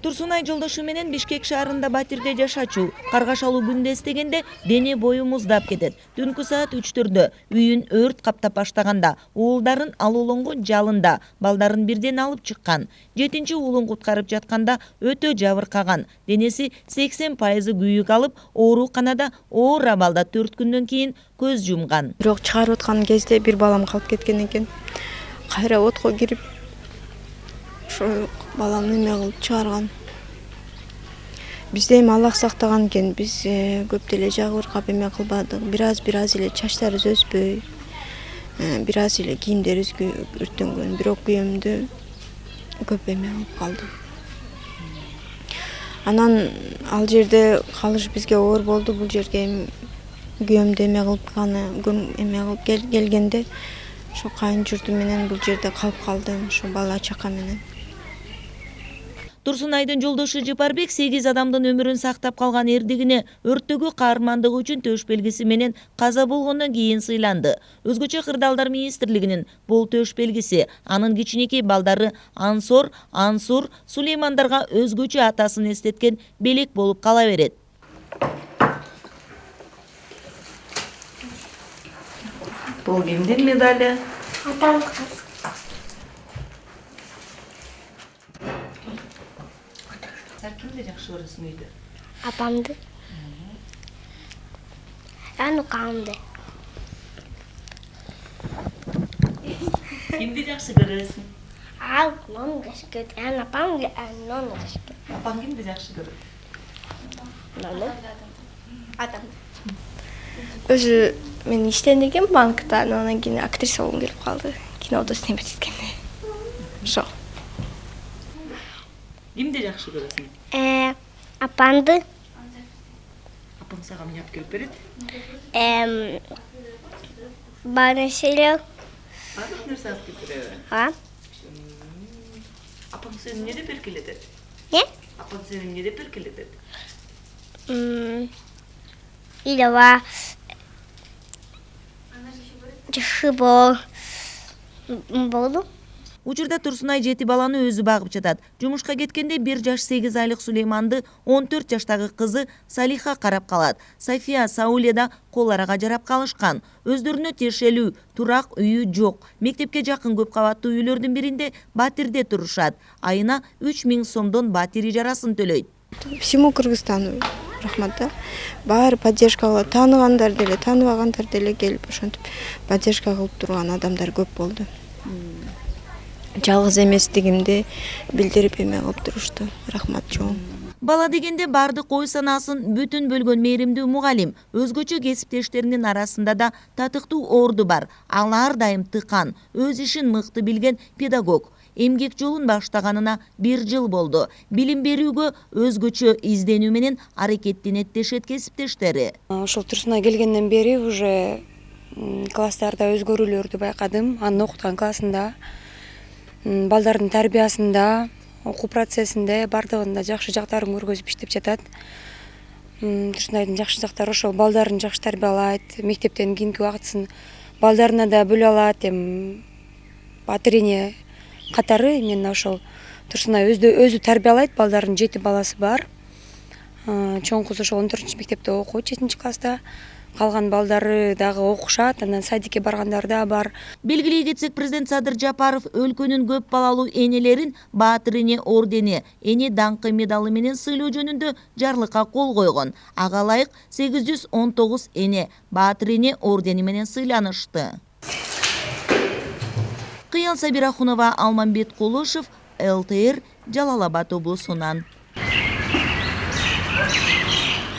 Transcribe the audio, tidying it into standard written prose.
Турсунай жолдошу менен Бишкек шаарында батирде жашачу. Каргашалуу күндө эстегенде дене бою муздап кетет. Түнкү саат 3-төрдө үйүн өрт каптап баштаганда уулдарын алуулонгон жалында балдарын бирден алып чыккан. 7-чи уулун куткарып жатканда өтө жабыркаган. Денеси 80% күйүк алып, ооруканада оор абалда 4 күндөн кийин көз жумган. Бирок чыгарып аткан кезде бир балам калып кеткен экен. Кайра отко кирип ошо баламды эме кылып чыгарган. Бизде эми Аллах сактаган экен, биз көп деле жабыркап эме кылбадык. Бир аз эле чачтарыбыз өспөй, бир аз эле кийимдерибиз өрттөнгөн, бирок күйөөмдү көп эме кылып калды. Анан ал жерде калыш бизге оор болду. Бул жерге күйөөмдү эме кылып келгенде ошо кайын журту менен бул жерде калып калдым, ошо бала чака менен. Турсунайдын жолдошу Жыпарбек 8 адамдын өмүрүн сактап калган эрдигине өрттөгү каармандыгы үчүн төш белгиси менен каза болгондон кийин сыйланды. Өзгөчө Кырдаалдар министрлигинин бул төш белгиси анын кичинекей балдары Ансор, Ансур, Сулеймандарга өзгөчө атасын эстеткен белек болуп кала берет. Бул кимдин медали? Атам. Кимди жакшы көрөсүң үйдө? Апамды. Анукамды. Кимди жакшы көрөсүң? Нону жакшы көрөт. Апамды, нону жакшы көрөт. Апаң кимди жакшы көрөт? Нону. Атам. Өзү мен иштейн экен банкта, анан кийин актриса болгум келип калды. Кинодо иштейм эткенде. Ошо. Кимди жакшы көрөсүң? Апамды. Апаң сага эмне алып келип берет? Бар нерселер. Баардык нерсе алып келип береби? Апаң сени эмне деп эркелетет? Апаң сени эмне деп эркелетет? Илова. Жакшы болду. Учурда Турсунай 7 баланы өзү багып жатат. Жумушка кеткенде 1 жаш 8 айлык Сулейманды 14 жаштагы кызы Салиха карап калат. София, Сауле да кол арага жарап калышкан. Өздөрүнө тиешелүү турак үйү жок. Мектепке жакын көп кабаттуу үйлөрдүн биринде батирде турушат. Айына 3000 сомдон батир ижарасын төлөйт. Всему Кыргызстану рахмат да. Баары поддержка кылат. Тааныгандар деле, тааныбагандар деле келип ошентип поддержка кылып турган адамдар көп болду. Жалгыз эместигимди билдирип эме кылып турушту. Рахмат чоң. Бала дегенде бардык ой санаасын бүтүн бөлгөн мээримдүү мугалим. Өзгөчө кесиптештеринин арасында да татыктуу орду бар. Ал ар дайым тыкан, өз ишин мыкты билген педагог. Эмгек жолун баштаганына 1 жыл болду. Билим берүүгө өзгөчө изденүү менен аракеттенет дешет кесиптештери. Ошол Турсунай келгенден бери уже класстарда өзгөрүүлөрдү байкадым. Анын окуткан классында, балдардын тарбиясында, окуу процессинде бардыгында жакшы жактарын көргөзүп иштеп жатат. Турсунайдын жакшы жактары ошол балдарын жакшы тарбиялайт, мектептен кийинки убактысын балдарына да бөлө алат. Батирине катары мен ошол Турсунай өзү тарбиялайт, балдардын 7 баласы бар. Чоң кыз ошол 14-ч мектепте окуйт, 7-чи класста. Калган балдары дагы окушат, анан садикке баргандар да бар. Белгилей кетсек, президент Садыр Жапаров өлкөнүн көп балалуу энелерин Баатыр-эне ордени, эне даңкы медалы менен сыйлоо жөнүндө жарлыкка кол койгон. Ага ылайык 819 эне Баатыр-эне ордени менен сыйланышты. Кыял Сабирахунова, Алмамбет Кулушев, ЛТР, Жалал Абад облусунан.